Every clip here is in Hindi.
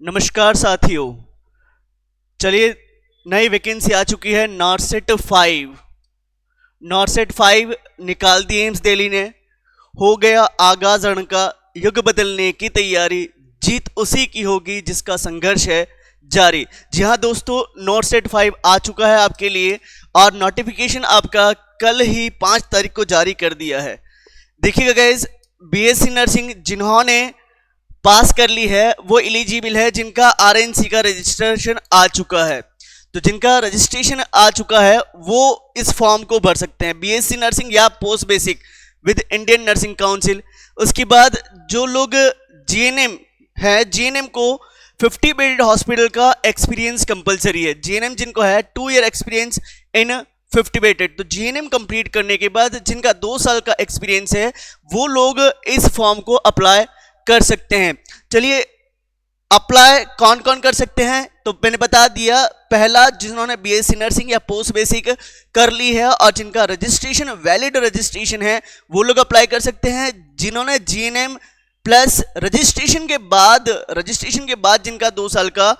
नमस्कार साथियों। चलिए, नई वैकेंसी आ चुकी है नॉर्सेट 5 निकाल दी एम्स दिल्ली ने। हो गया आगाज रण का युग बदलने की तैयारी, जीत उसी की होगी जिसका संघर्ष है जारी। जी हाँ दोस्तों, नॉर्सेट 5 आ चुका है आपके लिए और नोटिफिकेशन आपका कल ही 5 तारीख को जारी कर दिया है। देखिएगा गाइज, बीएससी नर्सिंग जिन्होंने पास कर ली है वो एलिजिबल है जिनका आरएनसी का रजिस्ट्रेशन आ चुका है। तो जिनका रजिस्ट्रेशन आ चुका है वो इस फॉर्म को भर सकते हैं, बीएससी नर्सिंग या post basic with Indian nursing council. उसके बाद जो लोग जीएनएम है, जीएनएम को 50 बेडेड हॉस्पिटल का एक्सपीरियंस कंपलसरी है। जीएनएम जिनको है 2 ईयर एक्सपीरियंस इन 50 बेडेड, तो जीएनएम कंप्लीट करने के बाद जिनका 2 साल का एक्सपीरियंस है वो लोग इस फॉर्म को अप्लाई कर सकते हैं। चलिए, अप्लाई कौन कौन कर सकते हैं तो मैंने बता दिया। पहला, जिन्होंने बीएससी नर्सिंग या पोस्ट बेसिक कर ली है और जिनका रजिस्ट्रेशन वैलिड रजिस्ट्रेशन है वो लोग अप्लाई कर सकते हैं। जिन्होंने जीएनएम प्लस रजिस्ट्रेशन के बाद जिनका 2 साल का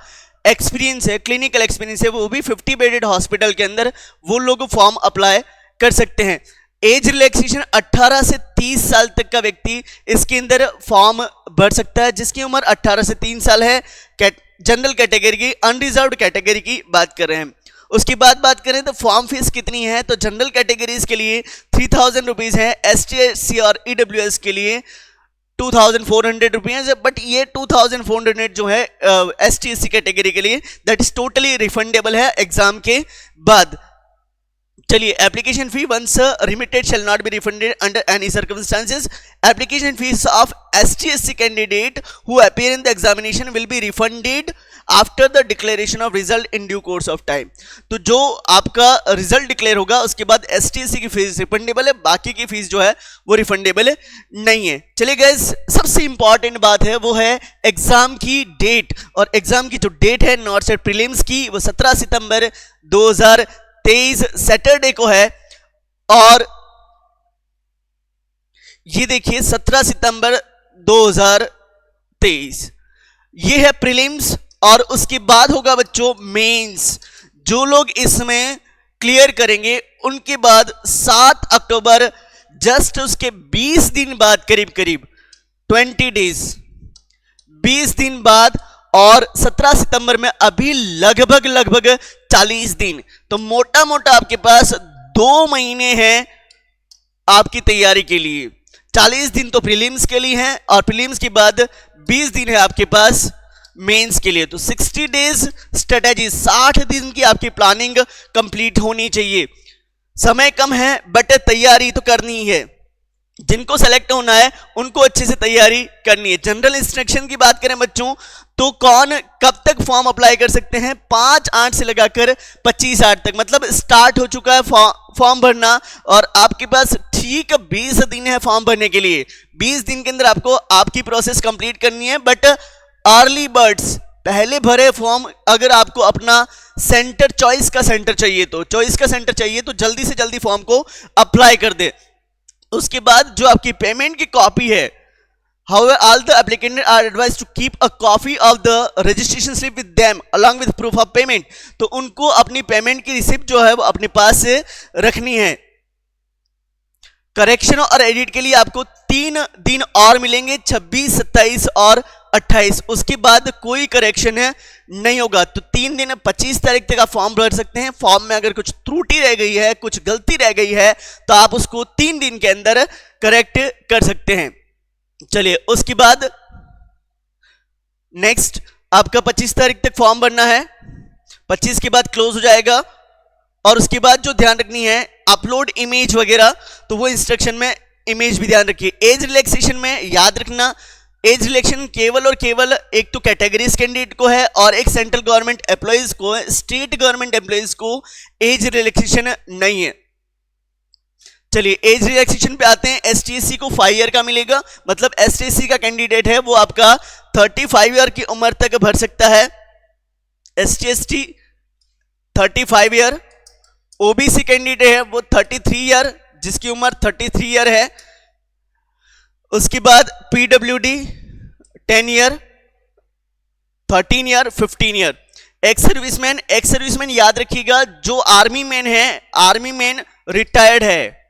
एक्सपीरियंस है, क्लिनिकल एक्सपीरियंस है, वो भी 50 बेडेड हॉस्पिटल के अंदर वो लोग फॉर्म अप्लाई कर सकते हैं। एज रिलैक्सेशन 18 से 30 साल तक का व्यक्ति इसके अंदर फॉर्म भर सकता है, जिसकी उम्र 18 से 3 साल है। जनरल कैटेगरी की, अनरिजर्व्ड कैटेगरी की बात कर रहे हैं। उसकी बात करें तो फॉर्म फीस कितनी है, तो जनरल कैटेगरीज के लिए 3000 रुपीज़ है, एसटी एससी और ईडब्ल्यूएस के लिए 2400 रुपीज़ है। बट ये 2400 जो है एसटी एससी कैटेगरी के लिए दैट इज टोटली रिफंडेबल है एग्जाम के बाद। चलिए, application fee once remitted shall not be refunded under any circumstances. Application fees of ST/SC candidate who appear in the examination will be refunded after the declaration of result in due course of time. तो जो आपका रिजल्ट डिक्लेयर होगा उसके बाद ST/SC की फीस रिफंडेबल है, बाकी की फीस जो है वो रिफंडेबल नहीं है। चलिए गाइस, सबसे इंपॉर्टेंट बात है वो है एग्जाम की डेट, और एग्जाम की जो डेट है नॉर्सेट प्रीलिम्स की वो 17 सितंबर 2023 सैटरडे को है। और ये देखिए 17 सितंबर 2023 ये है प्रीलिम्स, और उसके बाद होगा बच्चों मेंस। जो लोग इसमें क्लियर करेंगे उनके बाद 7 अक्टूबर, जस्ट उसके 20 दिन बाद, करीब 20 डेज 20 दिन बाद, और 17 सितंबर में अभी लगभग 40 दिन। तो मोटा मोटा आपके पास 2 महीने हैं आपकी तैयारी के लिए। 40 दिन तो प्रीलिम्स के लिए हैं और प्रीलिम्स के बाद 20 दिन है आपके पास मेंस के लिए। तो 60 डेज स्ट्रेटेजी, 60 दिन की आपकी प्लानिंग कंप्लीट होनी चाहिए। समय कम है बट तैयारी तो करनी है। जिनको सेलेक्ट होना है उनको अच्छे से तैयारी करनी है। जनरल इंस्ट्रक्शन की बात करें बच्चों तो कौन कब तक फॉर्म अप्लाई कर सकते हैं, 5/8 से लगाकर 25/8 तक, मतलब स्टार्ट हो चुका है फॉर्म भरना और आपके पास ठीक 20 दिन है फॉर्म भरने के लिए। 20 दिन के अंदर आपको आपकी प्रोसेस कंप्लीट करनी है। बट अर्ली बर्ड्स पहले भरे फॉर्म, अगर आपको अपना सेंटर चॉइस का सेंटर चाहिए तो जल्दी से जल्दी फॉर्म को अप्लाई कर दे। उसके बाद जो आपकी पेमेंट की कॉपी है, however all the applicants are advised to keep a copy of the registration slip with them along with proof of payment। तो उनको अपनी पेमेंट की रिसिप्ट जो है वो अपने पास से रखनी है। करेक्शन और एडिट के लिए आपको 3 दिन और मिलेंगे, 26, 27 और 28। उसके बाद कोई करेक्शन है नहीं होगा। तो 3 दिन 25 तारीख तक आप फॉर्म भर सकते हैं। फॉर्म में अगर कुछ त्रुटि रह गई है, कुछ गलती रह गई है तो आप उसको 3 दिन के अंदर करेक्ट कर सकते हैं। चलिए, उसके बाद नेक्स्ट आपका 25 तारीख तक फॉर्म भरना है, 25 के बाद क्लोज हो जाएगा। और उसके बाद जो ध्यान रखनी है अपलोड इमेज वगैरह, तो वो इंस्ट्रक्शन में इमेज भी ध्यान रखिए। एज रिलैक्सेशन में याद रखना, एज रिलैक्सेशन केवल और केवल एक तो कैटेगरीज कैंडिडेट को है और एक सेंट्रल गवर्नमेंट एम्प्लॉइज को है। स्टेट गवर्नमेंट एम्प्लॉइज को एज रिलैक्सेशन नहीं है। चलिए, एज रिलैक्सेशन पे आते हैं। ST/SC को 5 ईयर का मिलेगा, मतलब ST/SC का कैंडिडेट है वो आपका 35 ईयर की उम्र तक भर सकता है। ST/SC 35 ईयर, OBC कैंडिडेट है वो 33 ईयर, जिसकी उम्र 33 ईयर है। उसके बाद PWD 10 year, 13 year 15 year. Ex serviceman याद रखिएगा, जो आर्मी मैन है, आर्मी मैन रिटायर्ड है,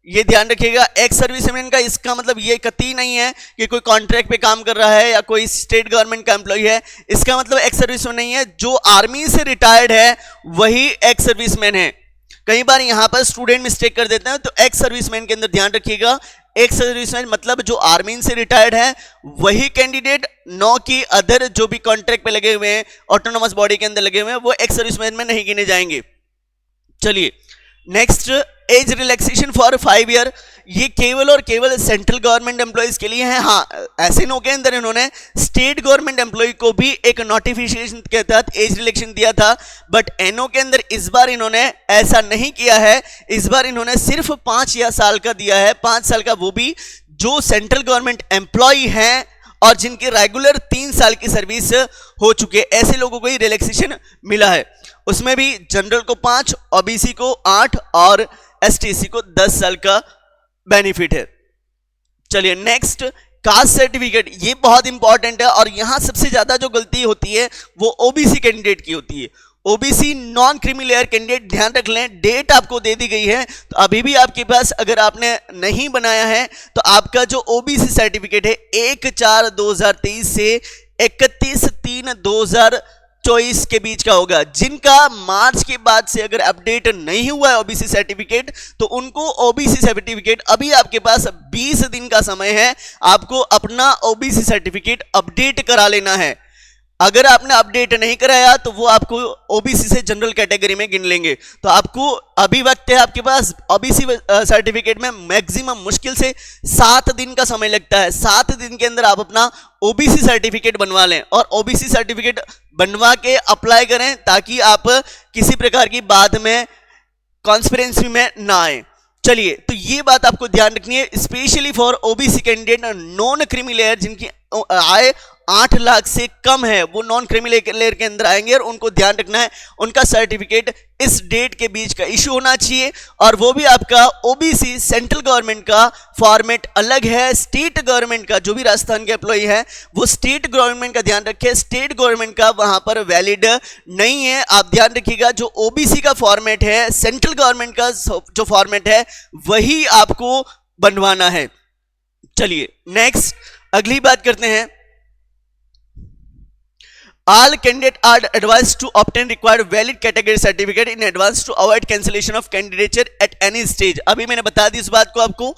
ये ध्यान रखिएगा। एक्स सर्विसमैन का इसका मतलब ये कतई नहीं है कि कोई कॉन्ट्रैक्ट पे काम कर रहा है या कोई स्टेट गवर्नमेंट का एम्प्लॉय है, इसका मतलब एक्स सर्विसमैन नहीं है। जो आर्मी से रिटायर्ड है वही एक्स सर्विसमैन है। कई बार यहां पर स्टूडेंट मिस्टेक कर देते हैं, तो एक्स सर्विसमैन के अंदर ध्यान रखिएगा, एक्स सर्विसमैन मतलब जो आर्मी से रिटायर्ड है वही कैंडिडेट, नो कि अदर जो भी कॉन्ट्रैक्ट पे लगे हुए हैं, ऑटोनोमस बॉडी के अंदर लगे हुए हैं, वो एक्स सर्विसमैन में नहीं गिने जाएंगे। चलिए next, age relaxation for 5 year, ये केवल और केवल सेंट्रल गवर्नमेंट एम्प्लॉयज के लिए है। हाँ, एसएनओ के अंदर इन्होंने स्टेट गवर्नमेंट एम्प्लॉय को भी एक नोटिफिकेशन के तहत एज रिलैक्सेशन दिया था, बट एनओ के अंदर इस बार इन्होंने ऐसा नहीं किया है। इस बार इन्होंने सिर्फ 5 साल का दिया है, 5 साल का, वो भी जो सेंट्रल गवर्नमेंट एम्प्लॉय हैं और जिनके रेगुलर 3 साल की सर्विस हो चुके, ऐसे लोगों को ही रिलैक्सेशन मिला है। उसमें भी जनरल को 5, ओबीसी को 8 और एसटीसी को 10 साल का बेनिफिट है। चलिए नेक्स्ट, कास्ट सर्टिफिकेट, ये बहुत इंपॉर्टेंट है और यहां सबसे ज्यादा जो गलती होती है वो ओबीसी कैंडिडेट की होती है। OBC non creamy layer candidate, ध्यान रख लें, डेट आपको दे दी गई है, तो अभी भी आपके पास अगर आपने नहीं बनाया है तो आपका जो ओबीसी सर्टिफिकेट है 1/4/2023 से 31/3/2024 के बीच का होगा। जिनका मार्च के बाद से अगर अपडेट नहीं हुआ है ओबीसी सर्टिफिकेट, तो उनको ओबीसी सर्टिफिकेट, अभी आपके पास 20 दिन का समय है, आपको अपना ओबीसी सर्टिफिकेट अपडेट करा लेना है। अगर आपने अपडेट नहीं कराया तो वो आपको ओबीसी से जनरल कैटेगरी में गिन लेंगे। तो आपको अभी वक्त है आपके पास, ओबीसी सर्टिफिकेट में मैक्सिमम मुश्किल से 7 दिन का समय लगता है। 7 दिन के अंदर आप अपना ओबीसी सर्टिफिकेट बनवा लें और ओबीसी सर्टिफिकेट बनवा के अप्लाई करें, ताकि आप किसी प्रकार की बाद में कॉन्स्पिरेंसी में ना आए। चलिए, तो ये बात आपको ध्यान रखनी है, specially for OBC candidate non creamy layer, जिनकी आय 8 लाख से कम है, वो नॉन क्रीमी लेयर के अंदर आएंगे और उनको ध्यान रखना है उनका सर्टिफिकेट इस डेट के बीच का इशू होना चाहिए। और वो भी आपका ओबीसी सेंट्रल गवर्नमेंट का फॉर्मेट अलग है, स्टेट गवर्नमेंट का, जो भी राजस्थान के एम्प्लॉय है वो स्टेट गवर्नमेंट का ध्यान रखें, स्टेट गवर्नमेंट का वहां पर वैलिड नहीं है। आप ध्यान रखिएगा, जो ओबीसी का फॉर्मेट है, सेंट्रल गवर्नमेंट का जो फॉर्मेट है वही आपको बनवाना है। चलिए नेक्स्ट, अगली बात करते हैं। All candidates are advised to obtain required valid category certificate in advance to avoid cancellation of candidature at any stage। अभी मैंने बता दी इस बात को आपको।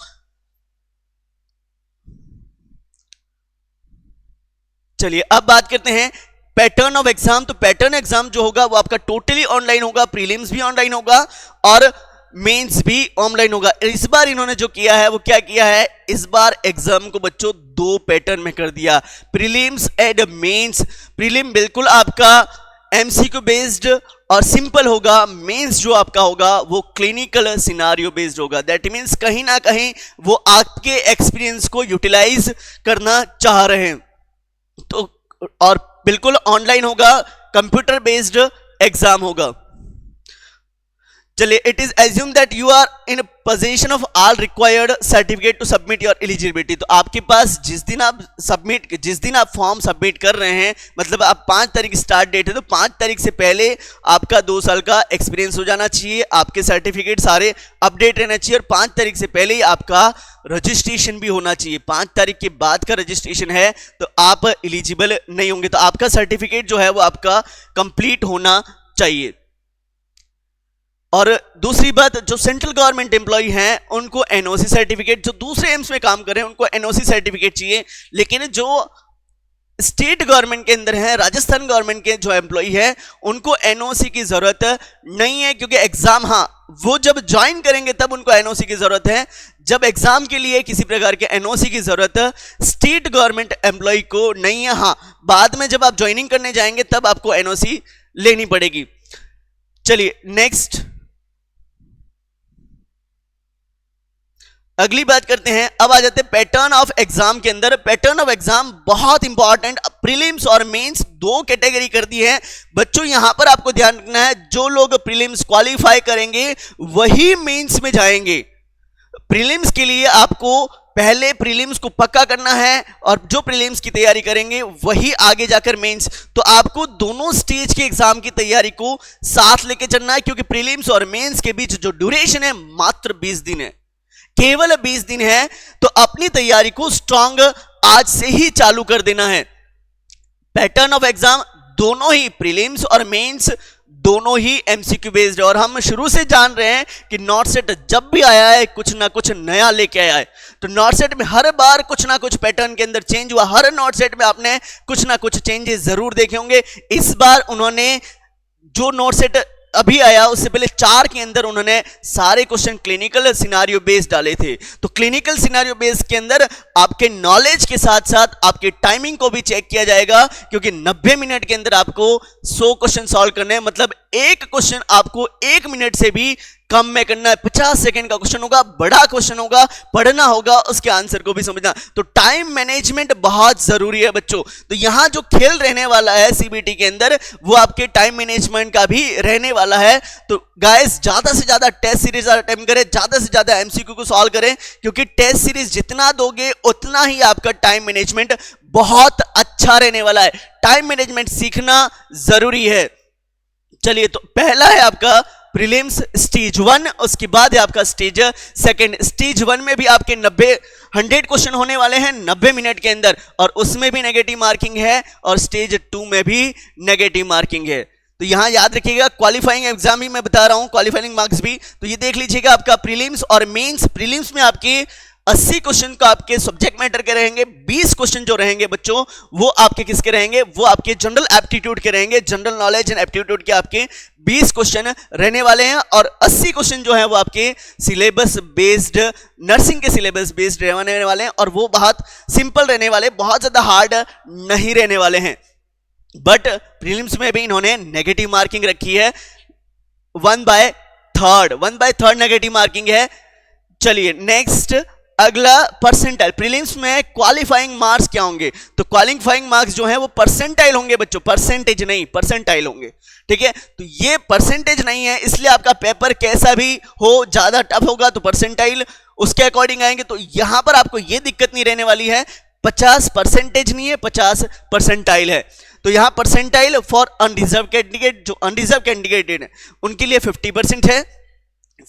चलिए अब बात करते हैं पैटर्न ऑफ एग्जाम। तो पैटर्न एग्जाम जो होगा वो आपका टोटली ऑनलाइन होगा, प्रीलिम्स भी ऑनलाइन होगा और मेंस भी ऑनलाइन होगा। इस बार इन्होंने जो किया है वो क्या किया है, इस बार एग्जाम को बच्चों 2 पैटर्न में कर दिया, प्रीलिम्स एंड मेंस। प्रीलिम बिल्कुल आपका एमसीक्यू बेस्ड और सिंपल होगा, मेंस जो आपका होगा वो क्लिनिकल सिनारियो बेस्ड होगा। दैट मीन्स कहीं ना कहीं वो आपके एक्सपीरियंस को यूटिलाइज करना चाह रहे हैं, तो और बिल्कुल ऑनलाइन होगा, कंप्यूटर बेस्ड एग्जाम होगा। चलिए, it is assume that you are in position of all required certificate to submit your eligibility. तो आपके पास जिस दिन आप फॉर्म सबमिट कर रहे हैं, मतलब आप 5 तारीख स्टार्ट डेट है, तो 5 तारीख से पहले आपका 2 साल का एक्सपीरियंस हो जाना चाहिए, आपके सर्टिफिकेट सारे अपडेट रहना चाहिए और 5 तारीख से पहले ही आपका रजिस्ट्रेशन भी होना चाहिए। 5 तारीख के बाद का रजिस्ट्रेशन है तो आप एलिजिबल नहीं होंगे, तो आपका सर्टिफिकेट जो है वो आपका कंप्लीट होना चाहिए। और दूसरी बात, जो सेंट्रल गवर्नमेंट एम्प्लॉय हैं उनको एनओसी सर्टिफिकेट, जो दूसरे एम्स में काम कर रहे हैं उनको एनओसी सर्टिफिकेट चाहिए, लेकिन जो स्टेट गवर्नमेंट के अंदर है, राजस्थान गवर्नमेंट के जो एम्प्लॉय है उनको एनओसी की जरूरत नहीं है, क्योंकि एग्जाम, हाँ वो जब ज्वाइन करेंगे तब उनको एनओसी की जरूरत है। जब एग्जाम के लिए किसी प्रकार के एनओसी की जरूरत स्टेट गवर्नमेंट एम्प्लॉय को नहीं है, हाँ बाद में जब आप ज्वाइनिंग करने जाएंगे तब आपको एनओसी लेनी पड़ेगी। चलिए नेक्स्ट, अगली बात करते हैं। अब आ जाते हैं पैटर्न ऑफ एग्जाम के अंदर। पैटर्न ऑफ एग्जाम बहुत इंपॉर्टेंट, प्रीलिम्स और मेंस 2 कैटेगरी कर दी है बच्चों। यहां पर आपको ध्यान रखना है, जो लोग प्रीलिम्स क्वालिफाई करेंगे वही मेंस में जाएंगे। प्रीलिम्स के लिए आपको पहले प्रीलिम्स को पक्का करना है और जो प्रीलिम्स की तैयारी करेंगे वही आगे जाकर मेंस। तो आपको दोनों स्टेज के एग्जाम की तैयारी को साथ लेके चलना है, क्योंकि प्रीलिम्स और मेंस के बीच जो ड्यूरेशन है मात्र 20 दिन है, केवल 20 दिन है। तो अपनी तैयारी को स्ट्रांग आज से ही चालू कर देना है। पैटर्न ऑफ एग्जाम दोनों ही प्रीलिम्स और मेंस दोनों ही एमसीक्यू बेस्ड है, और हम शुरू से जान रहे हैं कि नॉर्थ सेट जब भी आया है कुछ ना कुछ नया लेके आया है। तो नॉर्थ सेट में हर बार कुछ ना कुछ पैटर्न के अंदर चेंज हुआ, हर नॉर्थ सेट में आपने कुछ ना कुछ चेंजेस जरूर देखे होंगे। इस बार उन्होंने जो नॉर्थ सेट अभी आया उससे पहले 4 के अंदर उन्होंने सारे क्वेश्चन क्लिनिकल सिनारियो बेस्ड डाले थे। तो क्लिनिकल सिनारियो बेस्ड के अंदर आपके नॉलेज के साथ साथ आपके टाइमिंग को भी चेक किया जाएगा, क्योंकि 90 मिनट के अंदर आपको 100 क्वेश्चन सॉल्व करने हैं। मतलब एक क्वेश्चन आपको 1 मिनट से भी कम में करना है। 50 सेकंड का क्वेश्चन होगा, बड़ा क्वेश्चन होगा, पढ़ना होगा, उसके आंसर को भी समझना। तो टाइम मैनेजमेंट बहुत जरूरी है बच्चों। तो यहां जो खेल रहने वाला है सीबीटी के अंदर वो आपके टाइम मैनेजमेंट का भी रहने वाला है। तो गाइस ज्यादा से ज्यादा टेस्ट सीरीज अटेम्प्ट करें, ज्यादा से ज्यादा एमसीक्यू को सॉल्व करें, क्योंकि टेस्ट सीरीज जितना दोगे उतना ही आपका टाइम मैनेजमेंट बहुत अच्छा रहने वाला है। टाइम मैनेजमेंट सीखना जरूरी है। चलिए, तो पहला है आपका प्रीलिम्स स्टेज 1, उसके बाद है आपका स्टेज 2। स्टेज 1 में भी आपके 100 क्वेश्चन होने वाले हैं 90 मिनट के अंदर, और उसमें भी नेगेटिव मार्किंग है, और स्टेज 2 में भी नेगेटिव मार्किंग है। तो यहां याद रखिएगा क्वालिफाइंग एग्जाम भी मैं बता रहा हूं, क्वालिफाइंग मार्क्स भी। तो ये देख लीजिएगा आपका प्रीलिम्स और मेंस। प्रीलिम्स में आपके 80 क्वेश्चन का आपके सब्जेक्ट मैटर के रहेंगे, 20 क्वेश्चन जो रहेंगे बच्चों वो आपके किसके रहेंगे, वो आपके जनरल एप्टीट्यूड के रहेंगे। जनरल नॉलेज एंड एप्टीट्यूड के आपके 20 क्वेश्चन रहने वाले हैं, और 80 क्वेश्चन जो है वो आपके सिलेबस बेस्ड, नर्सिंग के सिलेबस बेस्ड रहने वाले हैं, और वो बहुत सिंपल रहने वाले, बहुत ज्यादा हार्ड नहीं रहने वाले हैं। बट प्रीलिम्स में भी इन्होंने नेगेटिव मार्किंग रखी है, 1/3 नेगेटिव मार्किंग है। चलिए नेक्स्ट, अगला परसेंटाइल। प्रीलिम्स में क्वालिफाइंग मार्क्स क्या होंगे, तो क्वालिफाइंग मार्क्स जो है वो परसेंटाइल होंगे बच्चों, परसेंटेज नहीं, परसेंटाइल होंगे। ठीक है, तो ये परसेंटेज नहीं है, इसलिए आपका पेपर कैसा भी हो, ज्यादा टफ होगा तो परसेंटाइल उसके अकॉर्डिंग आएंगे। तो यहां पर आपको ये दिक्कत नहीं रहने वाली है, 50 परसेंटेज नहीं है, 50 परसेंटाइल है। तो यहां परसेंटाइल फॉर अनडिजर्व कैंडिडेट, जो अनडिजर्व कैंडिडेट है उनके लिए 50% है,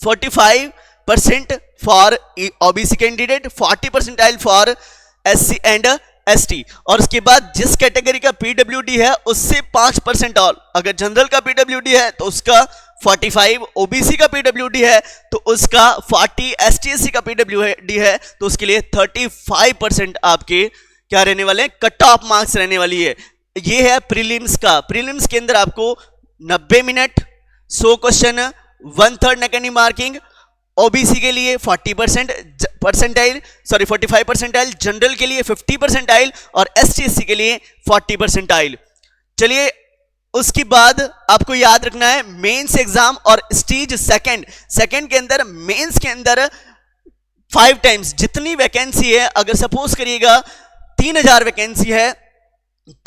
45% for OBC candidate, 40% for SC and ST. और उसके बाद जिस कैटेगरी का पीडब्ल्यूडी है उससे 5% और, अगर जनरल का पीडब्ल्यूडी है तो उसका 45, ओबीसी का पीडब्ल्यूडी है तो उसका 40, एसटी एससी का पीडब्ल्यूडी है तो उसके लिए 35% आपके क्या रहने वाले हैं, कट ऑफ मार्क्स रहने वाली है। ये है प्रीलिम्स का। प्रीलिम्स के अंदर आपको 90 minute, 100 question, 1/3 negative marking, OBC के लिए 40% परसेंटाइल, सॉरी 45 परसेंटाइल, जनरल के लिए 50 परसेंटाइल, और एसटी एससी के लिए 40 परसेंटाइल। चलिए, उसके बाद आपको याद रखना है मेंस एग्जाम और स्टेज सेकंड के अंदर, मेंस के अंदर 5 टाइम्स जितनी वैकेंसी है, अगर सपोज करिएगा 3000 वैकेंसी है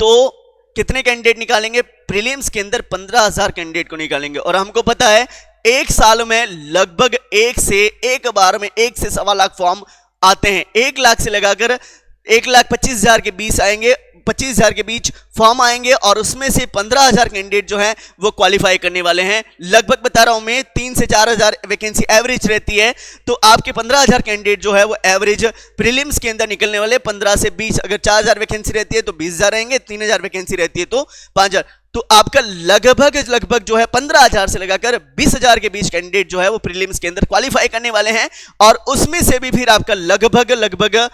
तो कितने कैंडिडेट निकालेंगे, प्रीलिम्स के अंदर 15000 कैंडिडेट को निकालेंगे। और हमको पता है एक साल में लगभग एक बार में 1 से 1.25 लाख फॉर्म आते हैं। 1 लाख से लगाकर 1,25,000 के बीच आएंगे, 25,000 के बीच फॉर्म आएंगे, और उसमें से 15,000 कैंडिडेट जो है वो क्वालिफाई करने वाले हैं। लगभग बता रहा हूं मैं 3 से 4,000 वैकेंसी एवरेज रहती है, तो आपके 15,000 कैंडिडेट जो है वो एवरेज प्रीलिम्स के अंदर निकलने वाले। 15 से 20, अगर 4,000 वैकेंसी रहती है तो 20,000 रहेंगे, 3,000 वैकेंसी रहती है तो 5,000। तो आपका लगभग जो है 15,000 से लगाकर 20,000 के बीच कैंडिडेट जो है वो प्रीलिम्स के अंदर क्वालिफाई करने वाले हैं, और उसमें से भी फिर आपका लगभग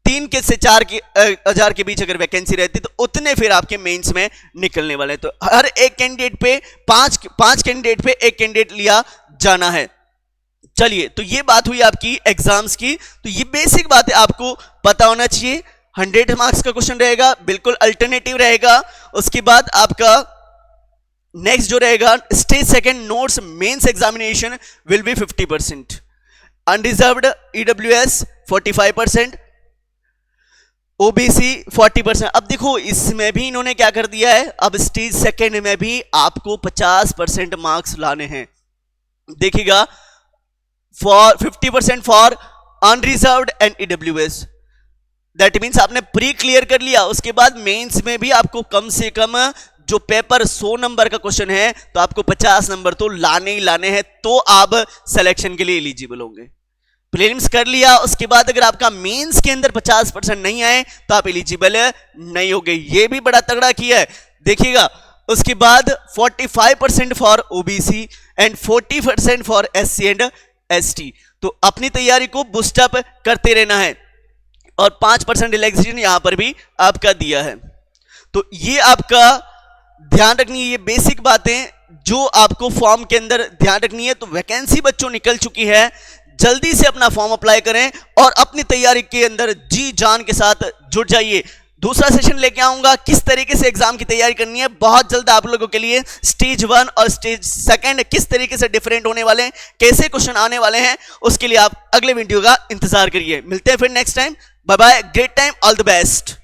3 से 4,000 के बीच अगर वैकेंसी रहती तो उतने फिर आपके मेंस में निकलने वाले हैं। तो हर एक कैंडिडेट पे 5 कैंडिडेट पे 1 कैंडिडेट लिया जाना है। चलिए, तो ये बात हुई आपकी एग्जाम्स की। तो ये बेसिक बात है, आपको पता होना चाहिए। 100 मार्क्स का क्वेश्चन रहेगा, बिल्कुल अल्टरनेटिव रहेगा। उसके बाद आपका नेक्स्ट जो रहेगा stage second notes mains examination will be 50%, unreserved EWS 45%, OBC 40%। अब देखो इसमें भी इन्होंने क्या कर दिया है, अब स्टेज सेकंड में भी आपको 50% मार्क्स लाने हैं। देखिएगा, for 50% for unreserved and EWS. That means आपने प्री क्लियर कर लिया, उसके बाद मेंस में भी आपको कम से कम जो पेपर 100 नंबर का क्वेश्चन है तो आपको 50 नंबर तो लाने ही लाने हैं, तो आप सिलेक्शन के लिए एलिजिबल होंगे। प्रीलिम्स कर लिया, उसके बाद अगर आपका मेंस के अंदर 50% नहीं आए तो आप एलिजिबल नहीं होंगे। ये भी बड़ा तगड़ा किया है, देखिएगा। उसके बाद 45% for OBC and 40% for SC and ST. तो अपनी तैयारी को बूस्टअप करते रहना है, और 5% रिलैक्सेशन यहां पर भी आपका दिया है। तो ये आपका ध्यान रखनी है, ये बेसिक बातें जो आपको फॉर्म के अंदर ध्यान रखनी है। तो वैकेंसी बच्चों निकल चुकी है, जल्दी से अपना फॉर्म अप्लाई करें और अपनी तैयारी के अंदर जी जान के साथ जुट जाइए। दूसरा सेशन लेके आऊंगा किस तरीके से एग्जाम की तैयारी करनी है बहुत जल्द आप लोगों के लिए। स्टेज 1 और स्टेज 2 किस तरीके से डिफरेंट होने वाले हैं, कैसे क्वेश्चन आने वाले हैं, उसके लिए आप अगले वीडियो का इंतजार करिए। मिलते हैं फिर next time. Bye bye, great time, all the best.